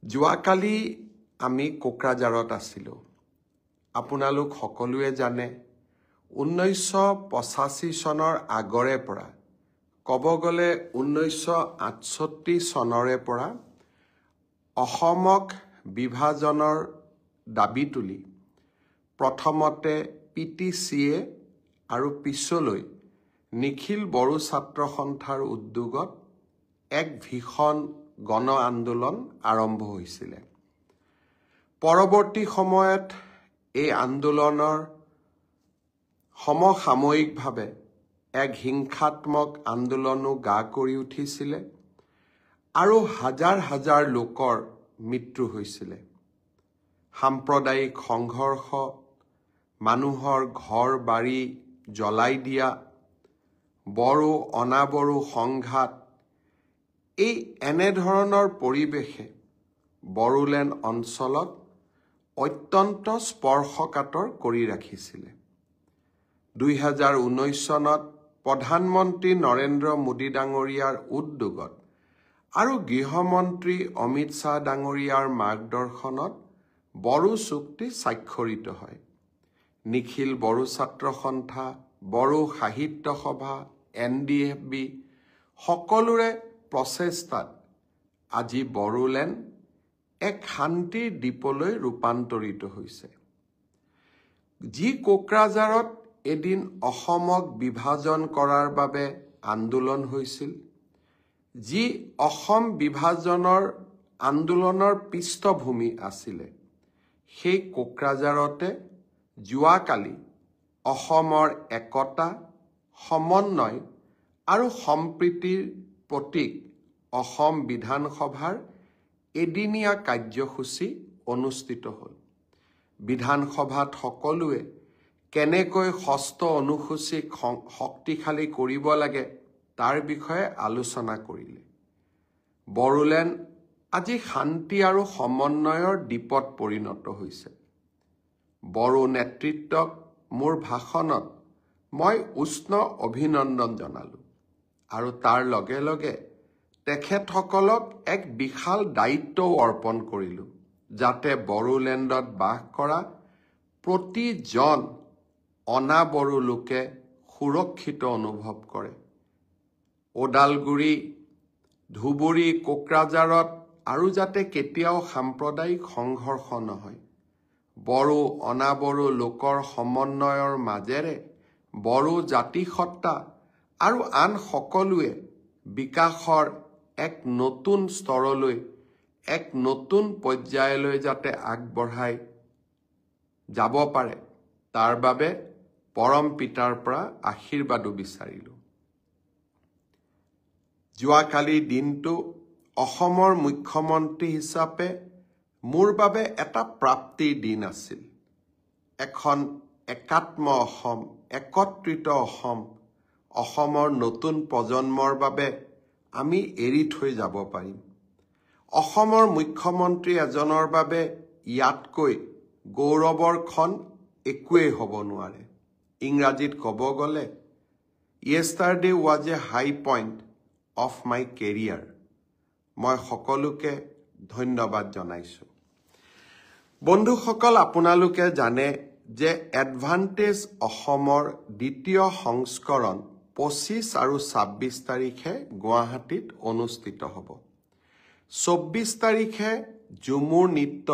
যোৱাকালি আমি কোকৰাঝাৰত আছিলোঁ। আপোনালোক সকলোৱে জানে 1985 চনৰ আগৰে পৰা ক'ব গ'লে 1968 চনৰে পৰা অসমক বিভাজনৰ দাবী তুলি প্ৰথমতে PTCA আৰু পিছলৈ নিখিল বড়ো ছাত্ৰ সন্থাৰ উদ্যোগত এক ভীষণ গণ আন্দোলন আৰম্ভ হৈছিল। পৰৱৰ্তী সময়ত এই আন্দোলনৰ সমসাময়িকভাৱে এক হিংসাত্মক আন্দোলনো গা কৰি উঠিছিল আৰু হাজাৰ হাজাৰ লোকৰ মৃত্যু হৈছিল। সাম্প্ৰদায়িক সংঘৰ্ষ, মানুহৰ ঘৰ বাৰী জ্বলাই দিয়া, বড়ো অনাবড়ো সংঘাত, এই এনেধৰণৰ পৰিৱেশে বড়োলেণ্ড অঞ্চলত অত্যন্ত স্পৰ্শকাতৰ কৰি ৰাখিছিল। 2019 চনত প্ৰধানমন্ত্ৰী নৰেন্দ্ৰ মোদী ডাঙৰীয়াৰ উদ্যোগত আৰু গৃহমন্ত্ৰী অমিত শ্বাহ ডাঙৰীয়াৰ মাৰ্গদৰ্শনত বড়ো চুক্তি স্বাক্ষৰিত হয়। নিখিল বড়ো ছাত্ৰ সন্থা, বড়ো সাহিত্য সভা, NDFB সকলোৰে প্ৰচেষ্টাত আজি বড়োলেণ্ড এক শান্তিৰ দ্বীপলৈ ৰূপান্তৰিত হৈছে। যি কোকৰাঝাৰত এদিন অসমক বিভাজন কৰাৰ বাবে আন্দোলন হৈছিল, যি অসম বিভাজনৰ আন্দোলনৰ পৃষ্ঠভূমি আছিলে, সেই কোকৰাঝাৰতে যোৱাকালি অসমৰ একতা, সমন্বয় আৰু সম্প্ৰীতিৰ প্ৰতীক অসম বিধানসভাৰ এদিনীয়া কাৰ্যসূচী অনুষ্ঠিত হ'ল। বিধানসভাত সকলোৱে কেনেকৈ ষষ্ঠ অনুসূচীক শক্তিশালী কৰিব লাগে তাৰ বিষয়ে আলোচনা কৰিলে। বড়োলেণ্ড আজি শান্তি আৰু সমন্বয়ৰ দ্বীপত পৰিণত হৈছে। বড়ো নেতৃত্বক মোৰ ভাষণত মই উষ্ণ অভিনন্দন জনালোঁ আৰু তাৰ লগে লগে তেখেতসকলক এক বিশাল দায়িত্বও অৰ্পণ কৰিলোঁ, যাতে বড়োলেণ্ডত বাস কৰা প্ৰতিজন অনাবড়ো লোকে সুৰক্ষিত অনুভৱ কৰে। ওদালগুৰি, ধুবুৰী, কোকৰাঝাৰত আৰু যাতে কেতিয়াও সাম্প্ৰদায়িক সংঘৰ্ষ নহয়। বড়ো অনাবড়ো লোকৰ সমন্বয়ৰ মাজেৰে বড়ো জাতিসত্তা আৰু আন সকলোৱে বিকাশৰ এক নতুন স্তৰলৈ, এক নতুন পৰ্যায়লৈ যাতে আগবঢ়াই যাব পাৰে, তাৰ বাবে পৰম পিতাৰ পৰা আশীৰ্বাদো বিচাৰিলোঁ। যোৱাকালি দিনটো অসমৰ মুখ্যমন্ত্ৰী হিচাপে মোৰ বাবে এটা প্ৰাপ্তিৰ দিন আছিল। এখন একাত্ম অসম, একত্ৰিত অসম, অসমৰ নতুন প্ৰজন্মৰ বাবে আমি এৰি থৈ যাব পাৰিম। অসমৰ মুখ্যমন্ত্ৰী এজনৰ বাবে ইয়াতকৈ গৌৰৱৰ ক্ষণ একোৱেই হ'ব নোৱাৰে। ইংৰাজীত ক'ব গ'লে yesterday was a high point of my career। মই সকলোকে ধন্যবাদ জনাইছোঁ। বন্ধুসকল, আপোনালোকে জানে যে এডভান্টেজ অসমৰ দ্বিতীয় সংস্কৰণ 25 আৰু 26 তাৰিখে গুৱাহাটীত অনুষ্ঠিত হ'ব। 24 তাৰিখে ঝুমুৰ নৃত্য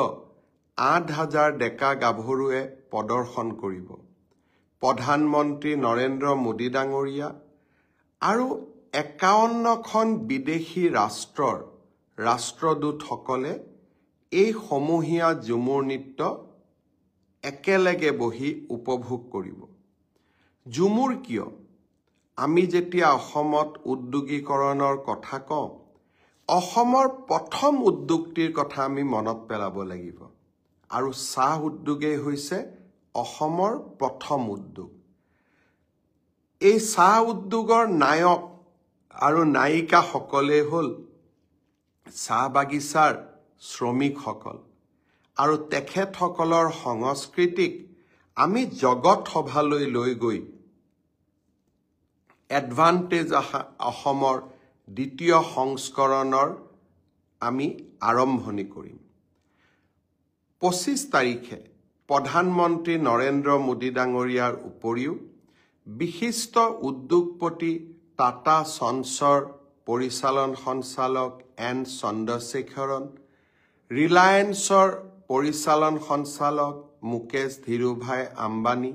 8,000 ডেকা গাভৰুৱে প্ৰদৰ্শন কৰিব। প্ৰধানমন্ত্ৰী নৰেন্দ্ৰ মোদী ডাঙৰীয়া আৰু 51খন বিদেশী ৰাষ্ট্ৰৰ ৰাষ্ট্ৰদূতসকলে এই সমূহীয়া ঝুমুৰ নৃত্য একেলগে বহি উপভোগ কৰিব। ঝুমুৰ কিয়? আমি যেতিয়া অসমত উদ্যোগীকৰণৰ কথা কওঁ, অসমৰ প্ৰথম উদ্যোগটিৰ কথা আমি মনত পেলাব লাগিব, আৰু চাহ উদ্যোগেই হৈছে অসমৰ প্ৰথম উদ্যোগ। এই চাহ উদ্যোগৰ নায়ক আৰু নায়িকাসকলেই হ'ল চাহ বাগিচাৰ শ্ৰমিকসকল, আৰু তেখেতসকলৰ সংস্কৃতিক আমি জগত সভালৈ লৈ গৈ এডভান্টেজ অসমৰ দ্বিতীয় সংস্কৰণৰ আমি আৰম্ভণি কৰিম 25 তাৰিখে প্ৰধানমন্ত্ৰী নৰেন্দ্ৰ মোদী ডাঙৰীয়াৰ উপৰিও বিশিষ্ট উদ্যোগপতি টাটা সঞ্চৰ পৰিচালন সঞ্চালক এন চন্দ্ৰশেখৰন ৰিলায়েন্সৰ পৰিচালন সঞ্চালক মুকেশ ধীৰুভাই আম্বানী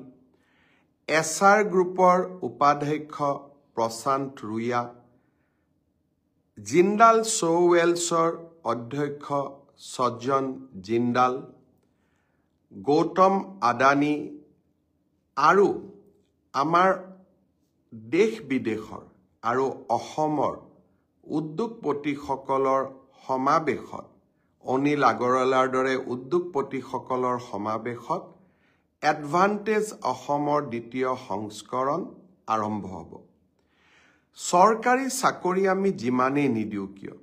এছআৰ গ্ৰুপৰ উপাধ্যক্ষ প্ৰশান্ত ৰুয়া জিন্দাল সোৱেলছৰ অধ্যক্ষ সজ্জন জিন্দাল গৌতম আদানী আৰু আমাৰ দেশ বিদেশৰ আৰু অসমৰ উদ্যোগপতিসকলৰ সমাৱেশত অনিল আগৰৱালাৰ দৰে উদ্যোগপতিসকলৰ সমাৱেশত এডভান্টেজ অসমৰ দ্বিতীয় সংস্কৰণ আৰম্ভ হ'ব চৰকাৰী চাকৰি আমি যিমানেই নিদিওঁ কিয়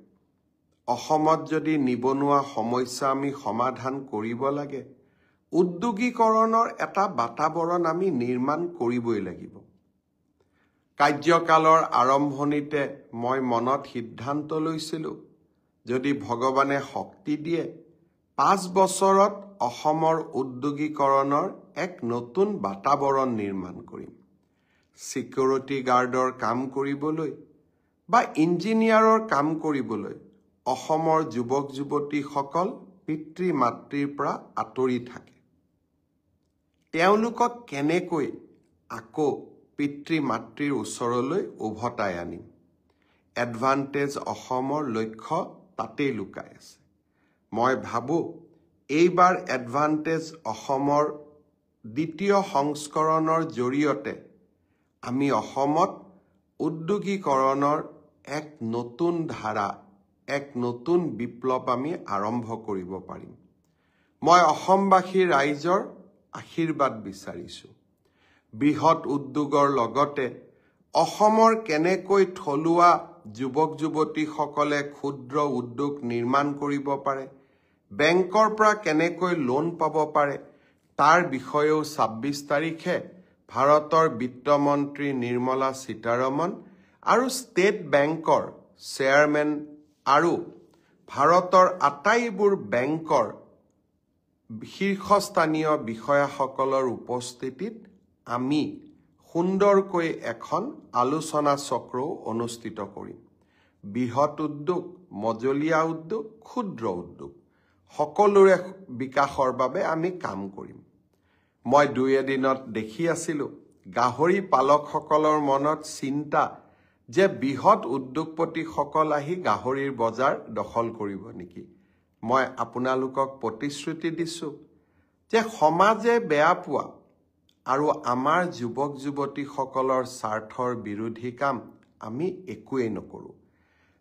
অসমত যদি নিবনুৱা সমস্যা আমি সমাধান কৰিব লাগে উদ্যোগীকৰণৰ এটা বাতাবৰণ আমি নিৰ্মাণ কৰিবই লাগিব কাৰ্যকালৰ আৰম্ভণিতে মই মনত সিদ্ধান্ত লৈছিলোঁ যদি ভগৱানে শক্তি দিয়ে 5 বছৰত অসমৰ উদ্যোগীকৰণৰ এক নতুন বাতাবৰণ নিৰ্মাণ কৰিম সিকিউৰিটি গাৰ্ডৰ কাম কৰিবলৈ বা ইঞ্জিনিয়াৰৰ কাম কৰিবলৈ অসমৰ যুৱক যুৱতীসকল পিতৃ মাতৃৰ পৰা আঁতৰি থাকে তেওঁলোকক কেনেকৈ আকৌ পিতৃ মাতৃৰ ওচৰলৈ উভতাই আনিম এডভান্টেজ অসমৰ লক্ষ্য তাতেই লুকাই আছে মই ভাবোঁ এইবাৰ এডভান্টেজ অসমৰ দ্বিতীয় সংস্কৰণৰ জৰিয়তে আমি অসমত উদ্যোগীকৰণৰ এক নতুন ধাৰা এক নতুন বিপ্লৱ আমি আৰম্ভ কৰিব পাৰিম মই অসমবাসী ৰাইজৰ আশীৰ্বাদ বিচাৰিছোঁ বৃহৎ উদ্যোগৰ লগতে অসমৰ কেনেকৈ থলুৱা যুৱক যুৱতীসকলে ক্ষুদ্ৰ উদ্যোগ নিৰ্মাণ কৰিব পাৰে বেংকৰ পৰা কেনেকৈ লোন পাব পাৰে তাৰ বিষয়েও 26 তাৰিখে ভাৰতৰ বিত্তমন্ত্ৰী নিৰ্মলা সীতাৰমণ আৰু ষ্টেট বেংকৰ চেয়াৰমেন আৰু ভাৰতৰ আটাইবোৰ বেংকৰ শীৰ্ষস্থানীয় বিষয়াসকলৰ উপস্থিতিত আমি সুন্দৰকৈ এখন আলোচনা চক্ৰও অনুষ্ঠিত কৰিম বৃহৎ উদ্যোগ মজলীয়া উদ্যোগ ক্ষুদ্ৰ উদ্যোগ সকলোৰে বিকাশৰ বাবে আমি কাম কৰিম মই 2 এদিনত দেখি আছিলোঁ গাহৰি পালকসকলৰ মনত চিন্তা যে বৃহৎ উদ্যোগপতিসকল আহি গাহৰিৰ বজাৰ দখল কৰিব নেকি মই আপোনালোকক প্ৰতিশ্ৰুতি দিছোঁ যে সমাজে বেয়া পোৱা আৰু আমাৰ যুৱক যুৱতীসকলৰ স্বাৰ্থৰ বিৰোধী কাম আমি একোৱেই নকৰোঁ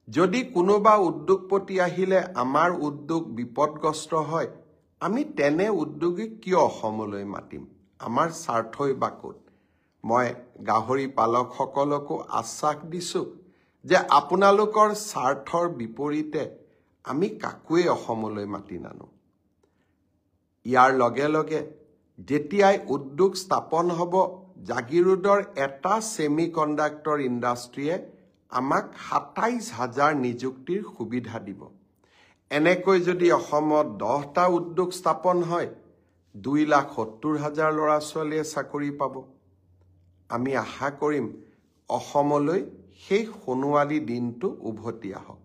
যদি কোনোবা উদ্যোগপতি আহিলে আমাৰ উদ্যোগ বিপদগ্ৰস্ত হয় আমি তেনে উদ্যোগীক কিয় অসমলৈ মাতিম আমাৰ স্বাৰ্থই বা ক'ত মই গাহৰি পালকসকলকো আশ্বাস দিছোঁ যে আপোনালোকৰ স্বাৰ্থৰ বিপৰীতে আমি কাকোৱে অসমলৈ মাতি নানো ইয়াৰ লগে লগে যেতিয়াই উদ্যোগ স্থাপন হ'ব জাগিৰোডৰ এটা সেমিকণ্ডাক্টৰ ইণ্ডাষ্ট্ৰীয়ে আমাক ২৭,০০০ নিযুক্তিৰ সুবিধা দিব এনেকৈ যদি অসমত 10টা উদ্যোগ স্থাপন হয় 2,70,000 ল'ৰা ছোৱালীয়ে চাকৰি পাব আমি আশা কৰিম অসমলৈ সেই সোণোৱালী দিনটো উভতি আহক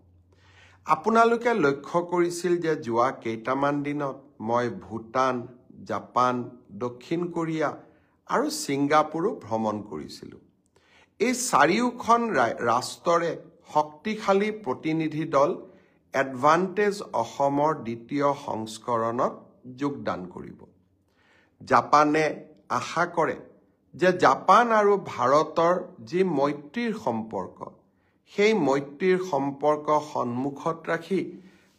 আপোনালোকে লক্ষ্য কৰিছিল যে যোৱা কেইটামান দিনত মই ভূটান জাপান দক্ষিণ কোৰিয়া আৰু ছিংগাপুৰো ভ্ৰমণ কৰিছিলোঁ এই চাৰিওখন ৰাষ্ট্ৰৰে শক্তিশালী প্ৰতিনিধি দল এডভান্টেজ অসমৰ দ্বিতীয় সংস্কৰণত যোগদান কৰিব জাপানে আশা কৰে যে জাপান আৰু ভাৰতৰ যি মৈত্ৰীৰ সম্পৰ্ক সেই মৈত্ৰীৰ সম্পৰ্ক সন্মুখত ৰাখি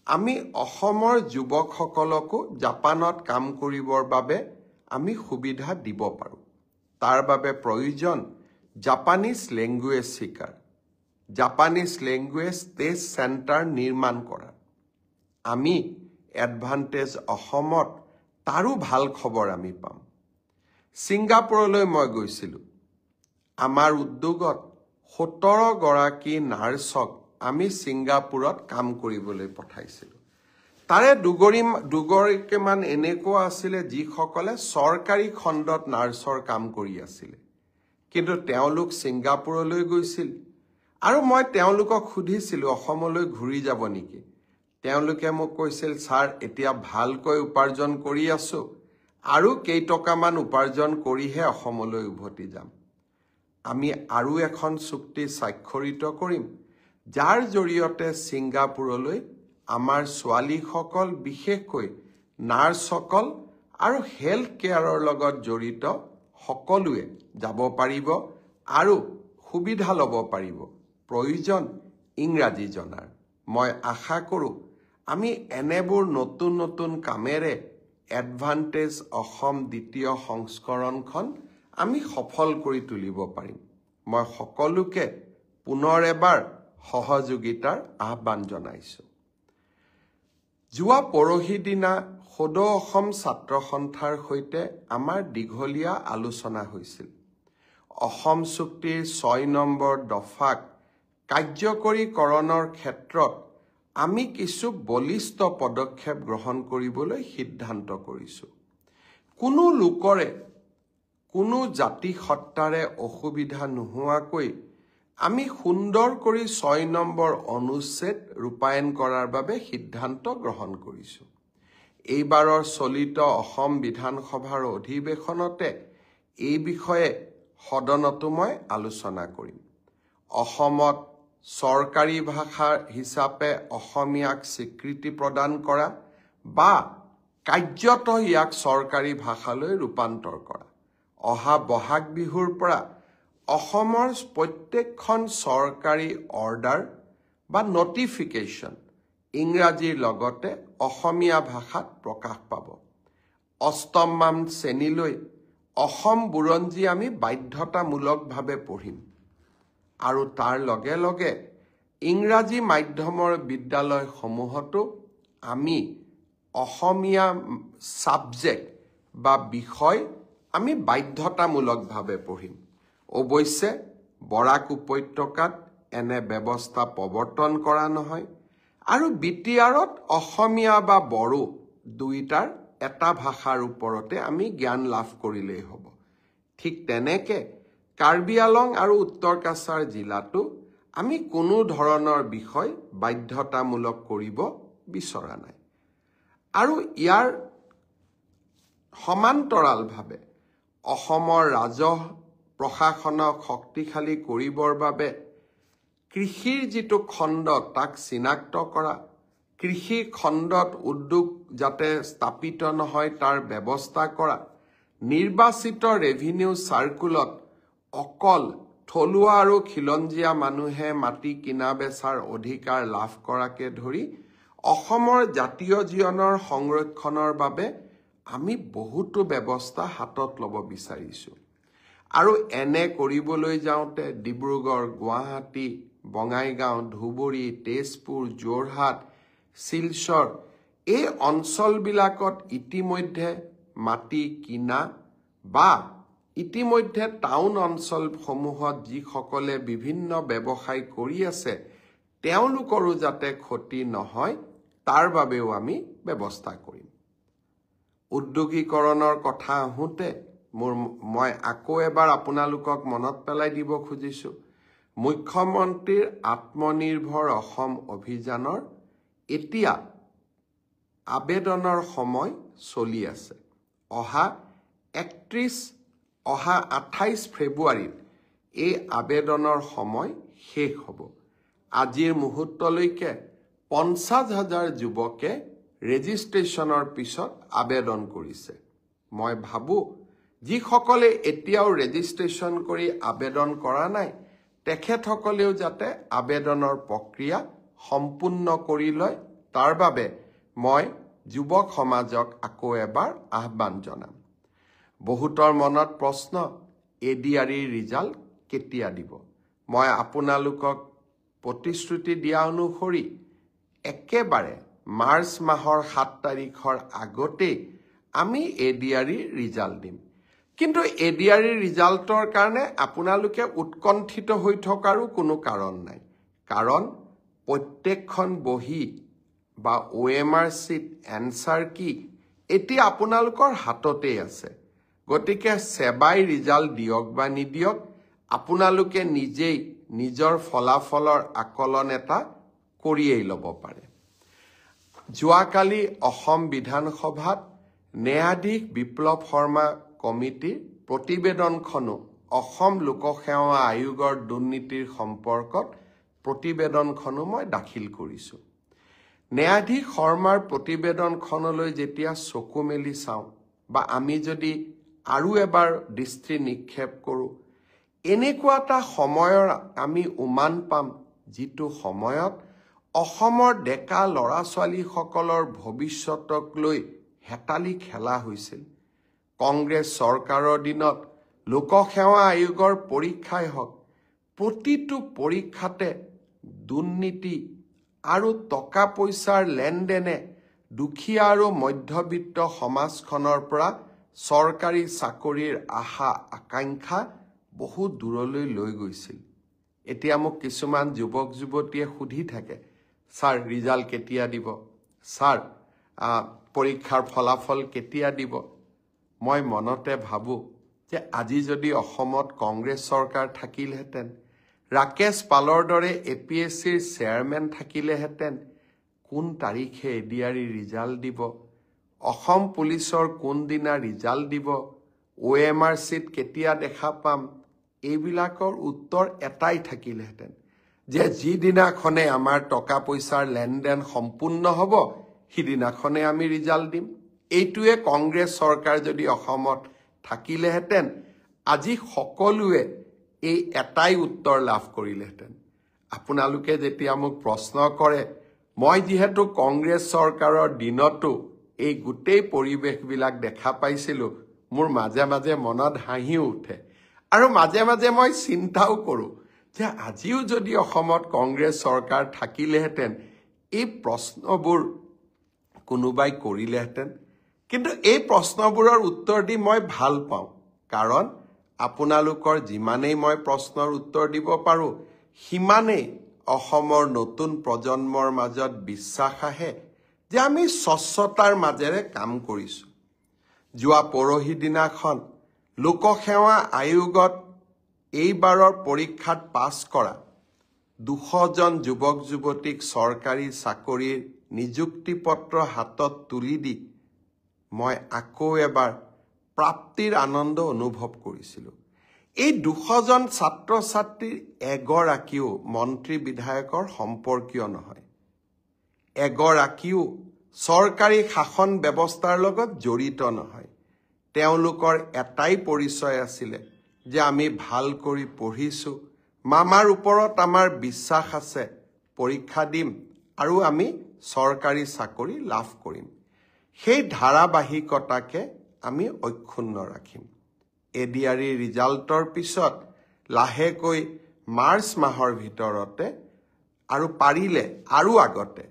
আমি অসমৰ যুৱকসকলকো জাপানত কাম কৰিবৰ বাবে আমি সুবিধা দিব পাৰোঁ তাৰ বাবে প্ৰয়োজন জাপানীজ লেংগুৱেজ শিকাৰ জাপানীজ লেংগুৱেজ টেষ্ট চেণ্টাৰ নিৰ্মাণ কৰা আমি এডভান্টেজ অসমত তাৰো ভাল খবৰ আমি পাম ছিংগাপুৰলৈ মই গৈছিলোঁ আমাৰ উদ্যোগত 17 গৰাকী নাৰ্ছক আমি ছিংগাপুৰত কাম কৰিবলৈ পঠাইছিলোঁ। তাৰে দুগৰীকেমান এনেকুৱা আছিলে যিসকলে চৰকাৰী খণ্ডত নাৰ্ছৰ কাম কৰি আছিলে, কিন্তু তেওঁলোক ছিংগাপুৰলৈ গৈছিল। আৰু মই তেওঁলোকক সুধিছিলোঁ অসমলৈ ঘূৰি যাব নেকি। তেওঁলোকে মোক কৈছিল, ছাৰ এতিয়া ভালকৈ উপাৰ্জন কৰি আছোঁ, আৰু কেইটকামান উপাৰ্জন কৰিহে অসমলৈ উভতি যাম। আমি আৰু এখন চুক্তি স্বাক্ষৰিত কৰিম, যাৰ জৰিয়তে ছিংগাপুৰলৈ আমাৰ ছোৱালীসকল, বিশেষকৈ নাৰ্ছসকল আৰু হেল্থ কেয়াৰৰ লগত জড়িত সকলোৱে যাব পাৰিব আৰু সুবিধা ল'ব পাৰিব। প্ৰয়োজন ইংৰাজী জনাৰ। মই আশা কৰোঁ আমি এনেবোৰ নতুন নতুন কামেৰে এডভান্টেজ অসম দ্বিতীয় সংস্কৰণখন আমি সফল কৰি তুলিব পাৰিম। মই সকলোকে পুনৰ এবাৰ সহযোগিতাৰ আহ্বান জনাইছোঁ। যোৱা পৰহি দিনা সদৌ অসম ছাত্ৰ সন্থাৰ সৈতে আমাৰ দীঘলীয়া আলোচনা হৈছিল। অসম চুক্তিৰ ৬ নম্বৰ দফাক কাৰ্যকৰীকৰণৰ ক্ষেত্ৰত আমি কিছু বলিষ্ঠ পদক্ষেপ গ্ৰহণ কৰিবলৈ সিদ্ধান্ত কৰিছোঁ। কোনো লোকৰে কোনো জাতি সত্তাৰে অসুবিধা নোহোৱাকৈ আমি সুন্দৰ কৰি ৬ নম্বৰ অনুচ্ছেদ ৰূপায়ণ কৰাৰ বাবে সিদ্ধান্ত গ্ৰহণ কৰিছোঁ। এইবাৰৰ চলিত অসম বিধানসভাৰ অধিৱেশনতে এই বিষয়ে সদনতো মই আলোচনা কৰিম। অসমত চৰকাৰী ভাষা হিচাপে অসমীয়াক স্বীকৃতি প্ৰদান কৰা বা কাৰ্যত ইয়াক চৰকাৰী ভাষালৈ ৰূপান্তৰ কৰা। অহা বহাগ বিহুৰ পৰা অসমৰ প্ৰত্যেকখন চৰকাৰী অৰ্ডাৰ বা নটিফিকেশ্যন ইংৰাজীৰ লগতে অসমীয়া ভাষাত প্ৰকাশ পাব। ৮ম শ্ৰেণীলৈ অসম বুৰঞ্জী আমি বাধ্যতামূলকভাৱে পঢ়িম, আৰু তাৰ লগে লগে ইংৰাজী মাধ্যমৰ বিদ্যালয়সমূহতো আমি অসমীয়া ছাবজেক্ট বা বিষয় আমি বাধ্যতামূলকভাৱে পঢ়িম। অৱশ্যে বৰাক উপত্যকাত এনে ব্যৱস্থা প্ৰৱৰ্তন কৰা নহয়, আৰু বিটিআৰত অসমীয়া বা বড়ো দুয়োটাৰ এটা ভাষাৰ ওপৰতে আমি জ্ঞান লাভ কৰিলেই হ'ব। ঠিক তেনেকে কাৰ্বি আলং আৰু উত্তৰ কাছাৰ জিলাতো আমি কোনো ধৰণৰ বিষয় বাধ্যতামূলক কৰিব বিচৰা নাই। আৰু ইয়াৰ সমান্তৰালভাৱে অসমৰ ৰাজহ প্ৰশাসনক শক্তিশালী কৰিবৰ বাবে কৃষিৰ যিটো খণ্ড তাক চিনাক্ত কৰা, কৃষি খণ্ডত উদ্যোগ যাতে স্থাপিত নহয় তাৰ ব্যৱস্থা কৰা, নিৰ্বাচিত ৰেভিনিউ চাৰ্কুলত অকল থলুৱা আৰু খিলঞ্জীয়া মানুহে মাটি কিনা বেচাৰ অধিকাৰ লাভ কৰাকে ধৰি অসমৰ জাতীয় জীৱনৰ সংৰক্ষণৰ বাবে আমি বহুতো ব্যৱস্থা হাতত ল'ব বিচাৰিছোঁ। আৰু এনে কৰিবলৈ যাওঁতে ডিব্ৰুগড়, গুৱাহাটী, বঙাইগাঁও, ধুবুৰী, তেজপুৰ, যোৰহাট, শিলচৰ এই অঞ্চলবিলাকত ইতিমধ্যে মাটি কিনা বা ইতিমধ্যে টাউন অঞ্চলসমূহত যিসকলে বিভিন্ন ব্যৱসায় কৰি আছে তেওঁলোকৰো যাতে ক্ষতি নহয় তাৰ বাবেও আমি ব্যৱস্থা কৰিম। উদ্যোগীকৰণৰ কথা আহোঁতে মই আকৌ এবাৰ আপোনালোকক মনত পেলাই দিব খুজিছোঁ, মুখ্যমন্ত্ৰীৰ আত্মনিৰ্ভৰ অসম অভিযানৰ এতিয়া আবেদনৰ সময় চলি আছে। অহা 28 ফেব্ৰুৱাৰীত এই আবেদনৰ সময় শেষ হ'ব। আজিৰ মুহূৰ্তলৈকে 50,000 যুৱকে ৰেজিষ্ট্ৰেশ্যনৰ পিছত আবেদন কৰিছে। মই ভাবোঁ যিসকলে এতিয়াও ৰেজিষ্ট্ৰেশ্যন কৰি আবেদন কৰা নাই তেখেতসকলেও যাতে আবেদনৰ প্ৰক্ৰিয়া সম্পূৰ্ণ কৰি লয়, তাৰ বাবে মই যুৱক সমাজক আকৌ এবাৰ আহ্বান জনাম। বহুতৰ মনত প্ৰশ্ন, এডিআৰিৰ ৰিজাল্ট কেতিয়া দিব? মই আপোনালোকক প্ৰতিশ্ৰুতি দিয়া অনুসৰি একেবাৰে মাৰ্চ মাহৰ 7 তাৰিখৰ আগতেই আমি এডিআৰিৰ ৰিজাল্ট দিম। কিন্তু এডিআৰিৰ ৰিজাল্টৰ কাৰণে আপোনালোকে উৎকণ্ঠিত হৈ থকাৰো কোনো কাৰণ নাই, কাৰণ প্ৰত্যেকখন বহি বা OMR চিট এনসাৰ কি এতিয়া আপোনালোকৰ হাততেই আছে গতিকে সেবাই ৰিজাল্ট দিয়ক বা নিদিয়ক আপোনালোকে নিজেই নিজৰ ফলাফলৰ আকলন এটা কৰিয়েই ল'ব পাৰে যোৱাকালি অসম বিধানসভাত ন্যায়াধীশ বিপ্লৱ শৰ্মা কমিটিৰ প্ৰতিবেদনখনো অসম লোকসেৱা আয়োগৰ দুৰ্নীতিৰ সম্পৰ্কত প্ৰতিবেদনখনো মই দাখিল কৰিছো ন্যায়াধীশ শৰ্মাৰ প্ৰতিবেদনখনলৈ যেতিয়া চকু মেলি চাওঁ বা আমি যদি আৰু এবাৰ দৃষ্টি নিক্ষেপ কৰোঁ এনেকুৱা এটা সময়ৰ আমি উমান পাম যিটো সময়ত অসমৰ ডেকা ল'ৰা ছোৱালীসকলৰ ভৱিষ্যতক লৈ হেতালি খেলা হৈছিল কংগ্ৰেছ চৰকাৰৰ দিনত লোকসেৱা আয়োগৰ পৰীক্ষাই হওক প্ৰতিটো পৰীক্ষাতে দুৰ্নীতি আৰু টকা পইচাৰ লেনদেনে দুখীয়া আৰু মধ্যবিত্ত সমাজখনৰ পৰা চৰকাৰী চাকৰিৰ আশা আকাংক্ষা বহু দূৰলৈ লৈ গৈছিল এতিয়া মোক কিছুমান যুৱক যুৱতীয়ে সুধি থাকে স্যাৰ ৰিজাল্ট কেতিয়া দিব স্যাৰ পৰীক্ষাৰ ফলাফল কেতিয়া দিব মই মনতে ভাবো যে আজি যদি অসমত কংগ্ৰেছ চৰকাৰ থাকিলহেঁতেন ৰাকেশ পালৰ দৰে APSCৰ চেয়াৰমেন থাকিলেহেঁতেন কোন তাৰিখে এডিআৰই ৰিজাল্ট দিব অসম পুলিচৰ কোন দিনা ৰিজাল্ট দিব OMR চিট কেতিয়া দেখা পাম এইবিলাকৰ উত্তৰ এটাই থাকিলহেঁতেন যে যিদিনাখনে আমাৰ টকা পইচাৰ লেনদেন সম্পূৰ্ণ হ'ব সিদিনাখনে আমি ৰিজাল্ট দিম এইটোৱে কংগ্ৰেছ চৰকাৰ যদি অসমত থাকিলেহেঁতেন আজি সকলোৱে এই এটাই উত্তৰ লাভ কৰিলেহেঁতেন আপোনালোকে যেতিয়া মোক প্ৰশ্ন কৰে মই যিহেতু কংগ্ৰেছ চৰকাৰৰ দিনতো এই গোটেই পৰিৱেশবিলাক দেখা পাইছিলোঁ মোৰ মাজে মাজে মনত হাঁহি উঠে আৰু মাজে মাজে মই চিন্তাও কৰোঁ যে আজিও যদি অসমত কংগ্ৰেছ চৰকাৰ থাকিলেহেঁতেন এই প্ৰশ্নবোৰ কোনোবাই কৰিলেহেঁতেন কিন্তু এই প্ৰশ্নবোৰৰ উত্তৰ দি মই ভাল পাওঁ কাৰণ আপোনালোকৰ যিমানেই মই প্ৰশ্নৰ উত্তৰ দিব পাৰোঁ সিমানেই অসমৰ নতুন প্ৰজন্মৰ মাজত বিশ্বাস আহে যে আমি স্বচ্ছতাৰ মাজেৰে কাম কৰিছোঁ যোৱা পৰহি দিনাখন লোকসেৱা আয়োগত এইবাৰৰ পৰীক্ষাত পাছ কৰা 200 জন যুৱক যুৱতীক চৰকাৰী চাকৰিৰ নিযুক্তি পত্ৰ হাতত তুলি দি মই আকৌ এবাৰ প্ৰাপ্তিৰ আনন্দ অনুভৱ কৰিছিলোঁ এই 200 জন ছাত্ৰ ছাত্ৰীৰ এগৰাকীও মন্ত্ৰী বিধায়কৰ সম্পৰ্কীয় নহয় এগৰাকীও চৰকাৰী শাসন ব্যৱস্থাৰ লগত জড়িত নহয় তেওঁলোকৰ এটাই পৰিচয় আছিলে যে আমি ভাল কৰি পঢ়িছো মামাৰ ওপৰত আমাৰ বিশ্বাস আছে পৰীক্ষা দিম আৰু আমি চৰকাৰী চাকৰি লাভ কৰিম সেই ধাৰাবাহিকতাকে আমি অক্ষুণ্ণ ৰাখিম এডিআৰই ৰিজাল্টৰ পিছত লাহেকৈ মাৰ্চ মাহৰ ভিতৰতে আৰু পাৰিলে আৰু আগতে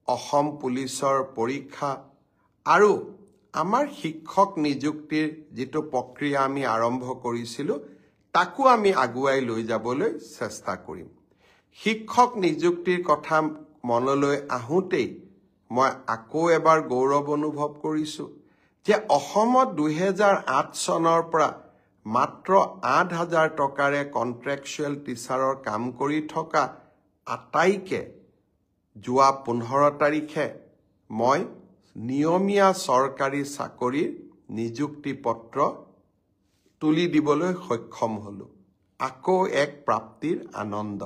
অসম পুলিচৰ পৰীক্ষা আৰু আমাৰ শিক্ষক নিযুক্তিৰ যেটো প্ৰক্ৰিয়া আমি আৰম্ভ কৰিছিলোঁ তাকো আমি আগুৱাই লৈ যাবলৈ চেষ্টা কৰিম শিক্ষক নিযুক্তিৰ কথা মনলৈ আহোঁতেই মই আকৌ এবাৰ গৌৰৱ অনুভৱ কৰিছোঁ যে অসমত 2008 চনৰ পৰা মাত্ৰ 8000 টকাৰে কন্ট্ৰেকচুৱেল টিচাৰৰ কাম কৰি থকা আটাইকে যোৱা 15 তাৰিখে মই নিয়মীয়া চৰকাৰী চাকৰিৰ নিযুক্তি পত্ৰ তুলি দিবলৈ সক্ষম হলো আকৌ এক প্ৰাপ্তিৰ আনন্দ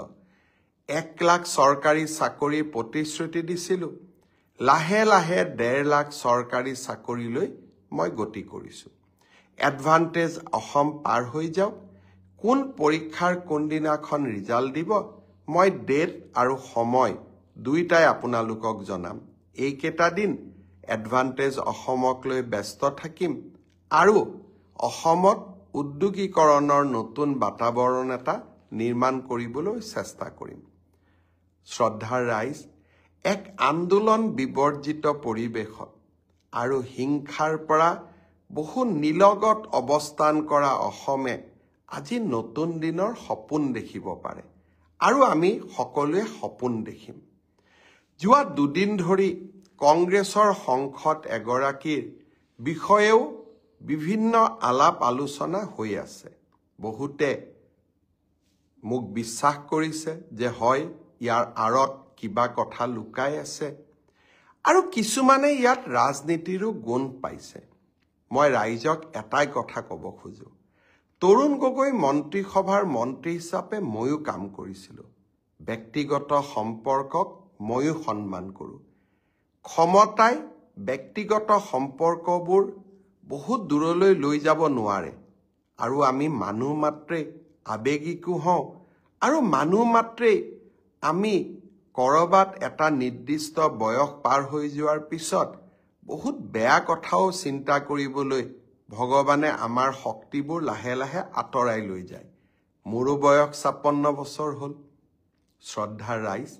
1 লাখ চৰকাৰী চাকৰিৰ প্ৰতিশ্ৰুতি দিছিলোঁ লাহে লাহে 1.5 লাখ চৰকাৰী চাকৰিলৈ মই গতি কৰিছোঁ এডভান্টেজ অসম পাৰ হৈ যাওক কোন পৰীক্ষাৰ কোনদিনাখন ৰিজাল্ট দিব মই ডেট আৰু সময় দুইটাই আপোনালোকক জনাম এইকেইটা দিন এডভান্টেজ অসমক লৈ ব্যস্ত থাকিম আৰু অসমত উদ্যোগীকৰণৰ নতুন বাতাবৰণ এটা নিৰ্মাণ কৰিবলৈ চেষ্টা কৰিম শ্ৰদ্ধাৰ ৰাইজ এক আন্দোলন বিবৰ্জিত পৰিৱেশত আৰু হিংসাৰ পৰা বহু নিলগত অৱস্থান কৰা অসমে আজি নতুন দিনৰ সপোন দেখিব পাৰে আৰু আমি সকলোৱে সপোন দেখিম যোৱা দুদিন ধৰি কংগ্ৰেছৰ সংসদ এগৰাকীৰ বিষয়েও বিভিন্ন আলাপ আলোচনা হৈ আছে। বহুতে মোক বিশ্বাস কৰিছে যে হয় ইয়াৰ আঁৰত কিবা কথা লুকাই আছে, আৰু কিছুমানে ইয়াত ৰাজনীতিৰো গুণ পাইছে। মই ৰাইজক এটাই কথা ক'ব খোজো, তৰুণ গগৈ মন্ত্ৰীসভাৰ মন্ত্ৰী হিচাপে ময়ো কাম কৰিছিলোঁ। ব্যক্তিগত সম্পৰ্কক ময়ো সন্মান কৰোঁ। ক্ষমতাই ব্যক্তিগত সম্পৰ্কবোৰ বহুত দূৰলৈ লৈ যাব নোৱাৰে, আৰু আমি মানুহ মাত্ৰেই আৱেগিকো হওঁ, আৰু মানুহ মাত্ৰেই আমি ক'ৰবাত এটা নিৰ্দিষ্ট বয়স পাৰ হৈ যোৱাৰ পিছত বহুত বেয়া কথাও চিন্তা কৰিবলৈ ভগৱানে আমাৰ শক্তিবোৰ লাহে লাহে আঁতৰাই লৈ যায়। মোৰো বয়স 56 বছৰ হ'ল। শ্ৰদ্ধাৰ ৰাইজ,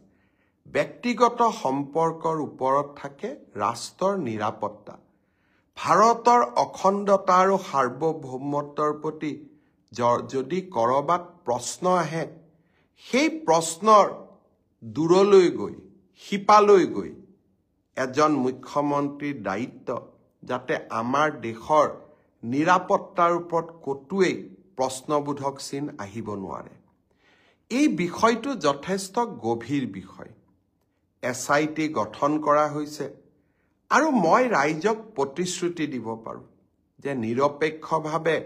ব্যক্তিগত সম্পৰ্কৰ ওপৰত থাকে ৰাষ্ট্ৰৰ নিৰাপত্তা। ভাৰতৰ অখণ্ডতা আৰু সাৰ্বভৌমত্বৰ প্ৰতি যদি ক'ৰবাত প্ৰশ্ন আহে, সেই প্ৰশ্নৰ দূৰলৈ গৈ, শিপালৈ গৈ এজন মুখ্যমন্ত্ৰীৰ দায়িত্ব যাতে আমাৰ দেশৰ নিৰাপত্তাৰ ওপৰত ক'তোৱেই প্ৰশ্নবোধক চিন আহিব নোৱাৰে। এই বিষয়টো যথেষ্ট গভীৰ বিষয়। SIT গঠন কৰা হৈছে, আৰু মই ৰাইজক প্ৰতিশ্ৰুতি দিব পাৰোঁ যে নিৰপেক্ষভাৱে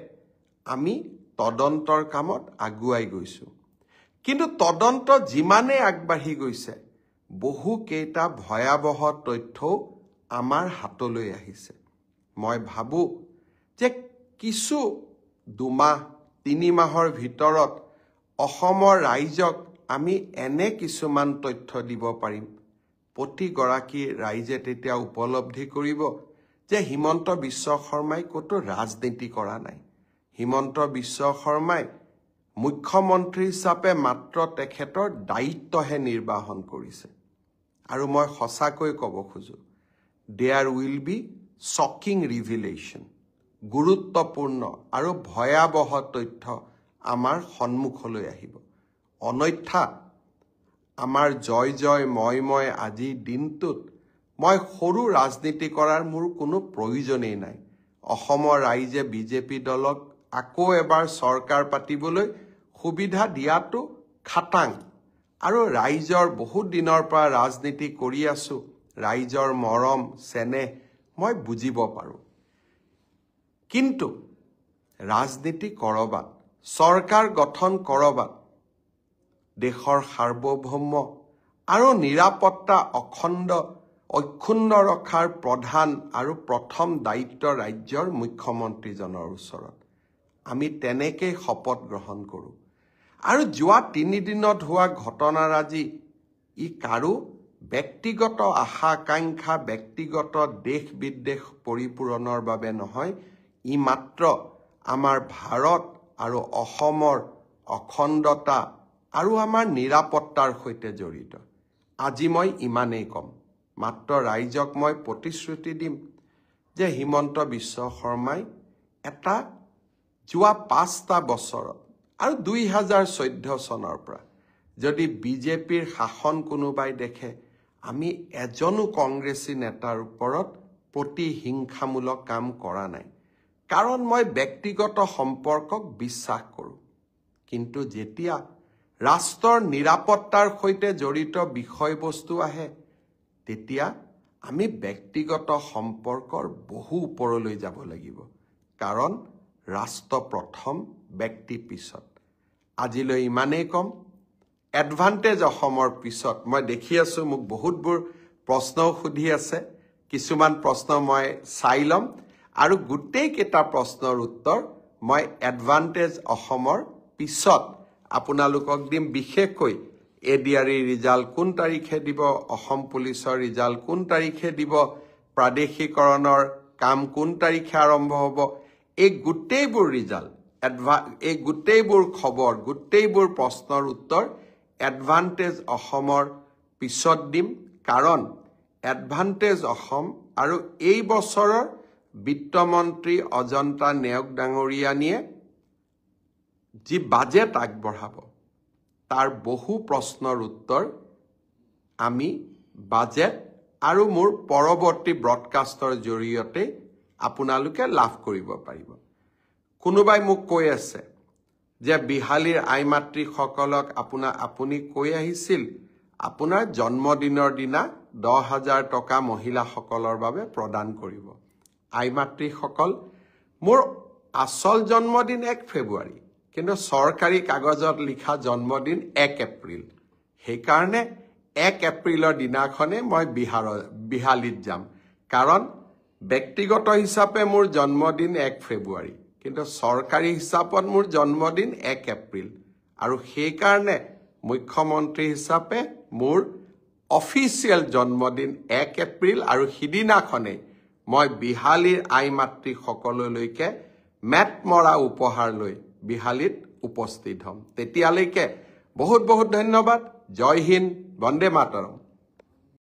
আমি তদন্তৰ কামত আগুৱাই গৈছোঁ। কিন্তু তদন্ত যিমানেই আগবাঢ়ি গৈছে, বহুকেইটা ভয়াৱহ তথ্যও আমাৰ হাতলৈ আহিছে। মই ভাবোঁ যে কিছু 2 মাহ 3 মাহৰ ভিতৰত অসমৰ ৰাইজক আমি এনে কিছুমান তথ্য দিব পাৰিম, প্ৰতিগৰাকী ৰাইজে তেতিয়া উপলব্ধি কৰিব যে হিমন্ত বিশ্ব শৰ্মাই ক'তো ৰাজনীতি কৰা নাই। হিমন্ত বিশ্ব শৰ্মাই মুখ্যমন্ত্ৰী হিচাপে মাত্ৰ তেখেতৰ দায়িত্বহে নিৰ্বাহন কৰিছে। আৰু মই সঁচাকৈ ক'ব খোজোঁ, দেয়াৰ উইল বি শ্বকিং ৰিভিলেশ্যন, গুৰুত্বপূৰ্ণ আৰু ভয়াৱহ তথ্য আমাৰ সন্মুখলৈ আহিব। অন্যথা আমাৰ জয় জয় ময় আজিৰ দিনটোত মই সৰু ৰাজনীতি কৰাৰ মোৰ কোনো প্ৰয়োজনেই নাই। অসমৰ ৰাইজে BJP দলক আকৌ এবাৰ চৰকাৰ পাতিবলৈ সুবিধা দিয়াটো খাটাং, আৰু ৰাইজৰ বহুত দিনৰ পৰা ৰাজনীতি কৰি আছোঁ, ৰাইজৰ মৰম চেনেহ মই বুজিব পাৰোঁ। কিন্তু ৰাজনীতি ক'ৰবাত, চৰকাৰ গঠন ক'ৰবাত, দেশৰ সাৰ্বভৌম আৰু নিৰাপত্তা অক্ষুণ্ণ ৰখাৰ প্ৰধান আৰু প্ৰথম দায়িত্ব ৰাজ্যৰ মুখ্যমন্ত্ৰীজনৰ ওচৰত। আমি তেনেকেই শপত গ্ৰহণ কৰোঁ। আৰু যোৱা 3 দিনত হোৱা ঘটনাৰাজি ই কাৰো ব্যক্তিগত আশা আকাংক্ষা, ব্যক্তিগত দেশ বিদ্বেষ পৰিপূৰণৰ বাবে নহয়, ই মাত্ৰ আমাৰ ভাৰত আৰু অসমৰ অখণ্ডতা আৰু আমাৰ নিৰাপত্তাৰ সৈতে জড়িত। আজি মই ইমানেই ক'ম। মাত্ৰ ৰাইজক মই প্ৰতিশ্ৰুতি দিম যে হিমন্ত বিশ্ব শৰ্মাই এটা যোৱা 5টা বছৰত আৰু 2014 চনৰ পৰা যদি BJPৰ শাসন কোনোবাই দেখে, আমি এজনো কংগ্ৰেছী নেতাৰ ওপৰত প্ৰতিহিংসামূলক কাম কৰা নাই, কাৰণ মই ব্যক্তিগত সম্পৰ্কক বিশ্বাস কৰোঁ। কিন্তু যেতিয়া ৰাষ্ট্ৰৰ নিৰাপত্তাৰ সৈতে জড়িত বিষয়বস্তু আহে, তেতিয়া আমি ব্যক্তিগত সম্পৰ্কৰ বহু ওপৰলৈ যাব লাগিব, কাৰণ ৰাষ্ট্ৰ প্ৰথম, ব্যক্তি পিছত। আজিলৈ ইমানেই ক'ম। এডভান্টেজ অসমৰ পিছত মই দেখি আছোঁ মোক বহুতবোৰ প্ৰশ্নও সুধি আছে। কিছুমান প্ৰশ্ন মই চাই ল'ম, আৰু গোটেইকেইটা প্ৰশ্নৰ উত্তৰ মই এডভান্টেজ অসমৰ পিছত আপোনালোকক দিম। বিশেষকৈ ADRE ৰিজাল্ট কোন তাৰিখে দিব, অসম পুলিচৰ ৰিজাল্ট কোন তাৰিখে দিব, প্ৰাদেশিকৰণৰ কাম কোন তাৰিখে আৰম্ভ হ'ব, এই গোটেইবোৰ ৰিজাল্ট, এই গোটেইবোৰ খবৰ, গোটেইবোৰ প্ৰশ্নৰ উত্তৰ এডভান্টেজ অসমৰ পিছত দিম। কাৰণ এডভান্টেজ অসম আৰু এই বছৰৰ বিত্তমন্ত্ৰী অজন্তা নেওগ ডাঙৰীয়ানীয়ে যি বাজেট আগবঢ়াব, তাৰ বহু প্ৰশ্নৰ উত্তৰ আমি বাজেট আৰু মোৰ পৰৱৰ্তী ব্ৰডকাষ্টৰ জৰিয়তে আপোনালোকে লাভ কৰিব পাৰিব কোনোবাই মোক কৈ আছে যে বিহালীৰ আই মাতৃসকলক আপুনি কৈ আহিছিল আপোনাৰ জন্মদিনৰ দিনা 10,000 টকা মহিলাসকলৰ বাবে প্ৰদান কৰিব আই মাতৃসকল মোৰ আসল জন্মদিন 1 ফেব্ৰুৱাৰী কিন্তু চৰকাৰী কাগজত লিখা জন্মদিন 1 এপ্ৰিল সেইকাৰণে 1 এপ্ৰিলৰ দিনাখনে মই বিহালীত যাম কাৰণ ব্যক্তিগত হিচাপে মোৰ জন্মদিন 1 ফেব্ৰুৱাৰী কিন্তু চৰকাৰী হিচাপত মোৰ জন্মদিন 1 এপ্ৰিল আৰু সেইকাৰণে মুখ্যমন্ত্ৰী হিচাপে মোৰ অফিচিয়েল জন্মদিন 1 এপ্ৰিল আৰু সিদিনাখনে মই বিহালীৰ আই মাতৃ সকললৈকে মেট মৰা উপহাৰ লৈ বিহালীত উপস্থিত হ'ম তেতিয়ালৈকে বহুত বহুত ধন্যবাদ জয় হিন্দ বন্দে মাতৰম